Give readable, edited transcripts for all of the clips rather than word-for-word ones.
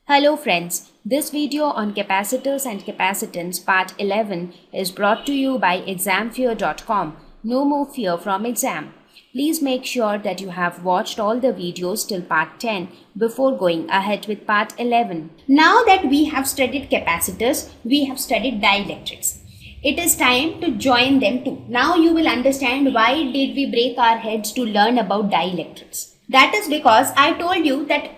Hello friends, this video on capacitors and capacitance part 11 is brought to you by examfear.com. No more fear from exam. Please make sure that you have watched all the videos till part 10 before going ahead with part 11. Now that we have studied capacitors, we have studied dielectrics. It is time to join them too. Now you will understand why did we break our heads to learn about dielectrics. That is because I told you that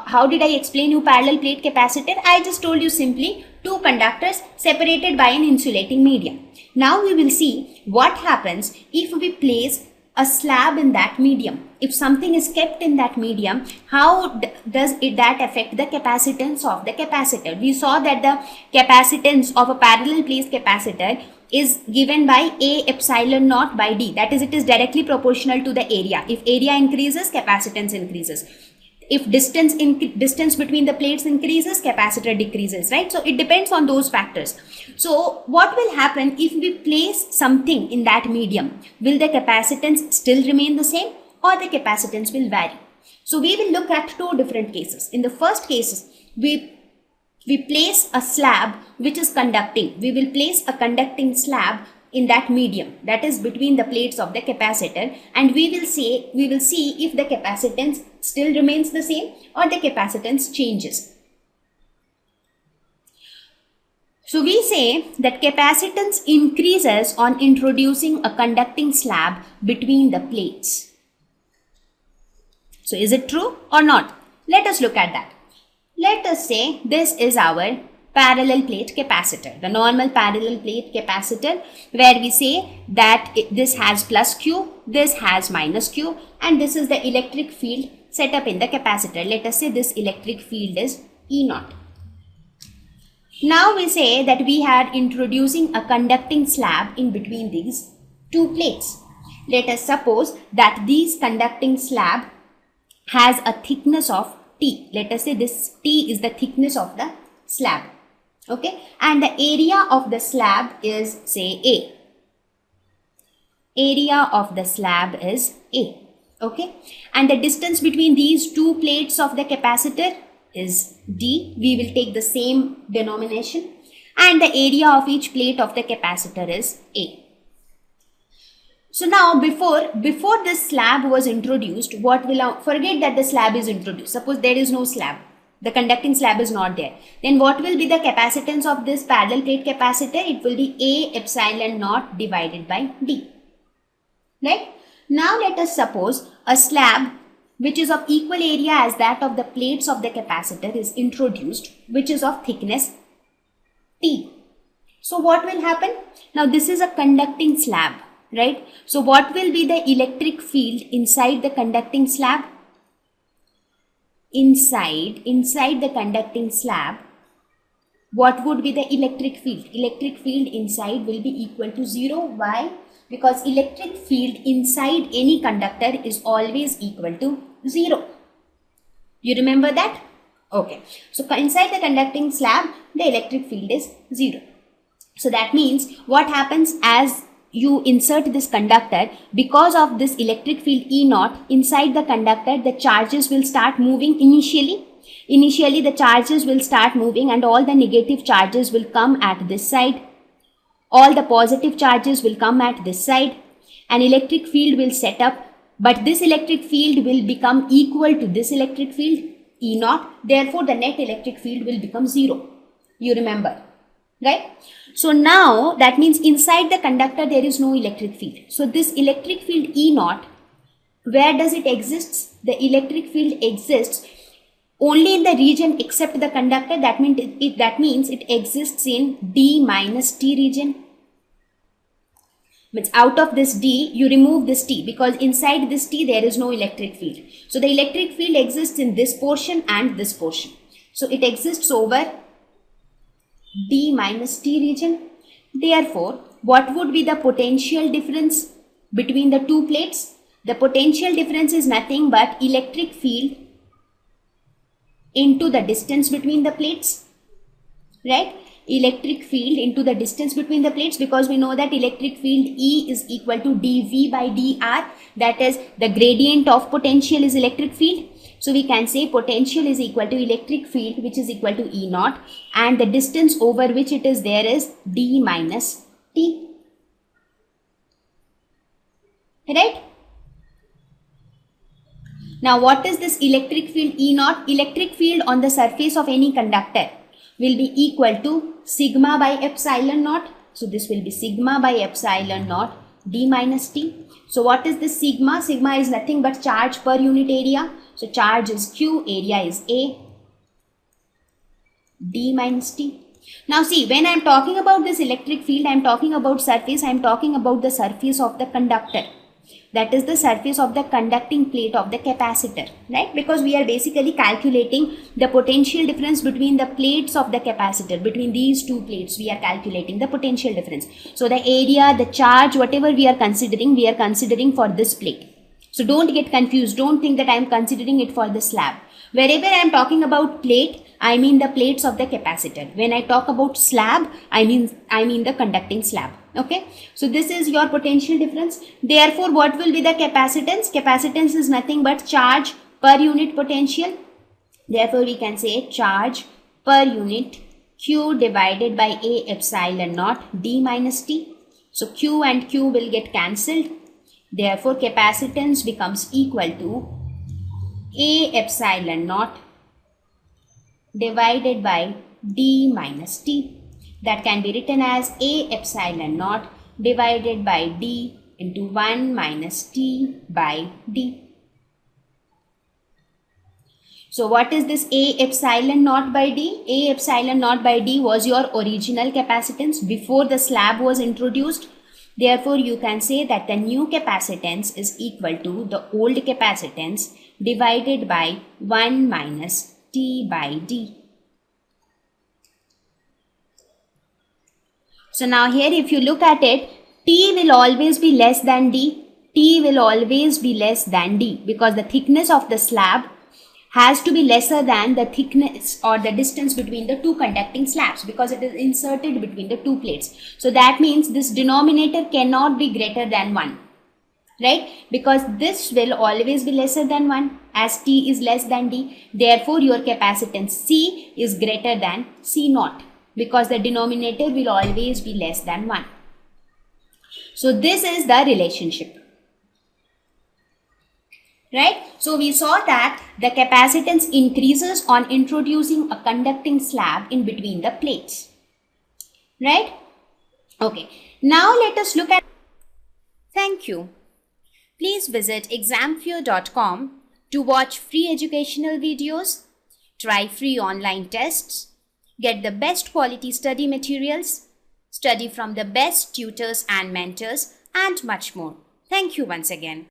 how did I explain you parallel plate capacitor? I just told you simply two conductors separated by an insulating medium. Now we will see what happens if we place a slab in that medium. If something is kept in that medium, how does that affect the capacitance of the capacitor? We saw that the capacitance of a parallel plate capacitor is given by A epsilon naught by D. That is, it is directly proportional to the area. If area increases, capacitance increases. If distance between the plates increases, capacitor decreases, right? So it depends on those factors. So what will happen if we place something in that medium? Will the capacitance still remain the same or the capacitance will vary? So we will look at two different cases. In the first case, we place a slab which is conducting. We will place a conducting slab in that medium, that is between the plates of the capacitor, and we will see if the capacitance still remains the same or the capacitance changes. So we say that capacitance increases on introducing a conducting slab between the plates. So is it true or not? Let us look at that. Let us say this is our parallel plate capacitor, the normal parallel plate capacitor, where we say that this has plus Q, this has minus Q, and this is the electric field set up in the capacitor. Let us say this electric field is E naught. Now we say that we are introducing a conducting slab in between these two plates. Let us suppose that this conducting slab has a thickness of T. Let us say this T is the thickness of the slab. Okay, and the area of the slab is, say, A. Area of the slab is A. Okay, and the distance between these two plates of the capacitor is D. We will take the same denomination, and the area of each plate of the capacitor is A. So now before this slab was introduced, forget that the slab is introduced. Suppose there is no slab. The conducting slab is not there. Then what will be the capacitance of this parallel plate capacitor? It will be A epsilon naught divided by D. Right? Now let us suppose a slab which is of equal area as that of the plates of the capacitor is introduced, which is of thickness T. So what will happen? Now this is a conducting slab, right? So what will be the electric field inside the conducting slab? Inside the conducting slab, what would be the electric field? Electric field inside will be equal to 0. Why? Because electric field inside any conductor is always equal to 0. You remember that? Okay. So inside the conducting slab, the electric field is 0. So that means what happens as you insert this conductor, because of this electric field E naught inside the conductor, the charges will start moving initially. Initially the charges will start moving and all the negative charges will come at this side. All the positive charges will come at this side. An electric field will set up, but this electric field will become equal to this electric field E naught. Therefore the net electric field will become 0. You remember, right? So now that means inside the conductor there is no electric field. So this electric field E naught, where does it exist? The electric field exists only in the region except the conductor. That means it exists in D minus T region. Means out of this D you remove this T, because inside this T there is no electric field. So the electric field exists in this portion and this portion. So it exists over D minus T region. Therefore, what would be the potential difference between the two plates? The potential difference is nothing but electric field into the distance between the plates, right? Electric field into the distance between the plates, because we know that electric field E is equal to dV by dr. That is, the gradient of potential is electric field. So we can say potential is equal to electric field, which is equal to E naught, and the distance over which it is there is d minus t. Right? Now what is this electric field E naught? Electric field on the surface of any conductor will be equal to sigma by epsilon naught. So this will be sigma by epsilon naught d minus t. So what is this sigma? Sigma is nothing but charge per unit area. So charge is Q, area is A, d minus t. Now see, when I am talking about this electric field, I am talking about surface, I am talking about the surface of the conductor. That is the surface of the conducting plate of the capacitor, right? Because we are basically calculating the potential difference between the plates of the capacitor. Between these two plates, we are calculating the potential difference. So the area, the charge, whatever we are considering for this plate. So don't get confused. Don't think that I am considering it for the slab. Wherever I am talking about plate, I mean the plates of the capacitor. When I talk about slab, I mean the conducting slab. Okay. So this is your potential difference. Therefore, what will be the capacitance? Capacitance is nothing but charge per unit potential. Therefore, we can say charge per unit Q divided by A epsilon naught d minus t. So Q and Q will get cancelled. Therefore, capacitance becomes equal to A epsilon naught divided by d minus t. That can be written as A epsilon naught divided by d into 1 minus t by d. So what is this A epsilon naught by d? A epsilon naught by d was your original capacitance before the slab was introduced. Therefore, you can say that the new capacitance is equal to the old capacitance divided by 1 minus t by d. So now here if you look at it, t will always be less than d. T will always be less than d because the thickness of the slab has to be lesser than the thickness or the distance between the two conducting slabs because it is inserted between the two plates. So that means this denominator cannot be greater than 1, right? Because this will always be lesser than 1 as t is less than d. Therefore, your capacitance C is greater than C naught because the denominator will always be less than 1. So this is the relationship. Right? So we saw that the capacitance increases on introducing a conducting slab in between the plates. Right? Okay. Now let us look at. Thank you. Please visit examfear.com to watch free educational videos, try free online tests, get the best quality study materials, study from the best tutors and mentors, and much more. Thank you once again.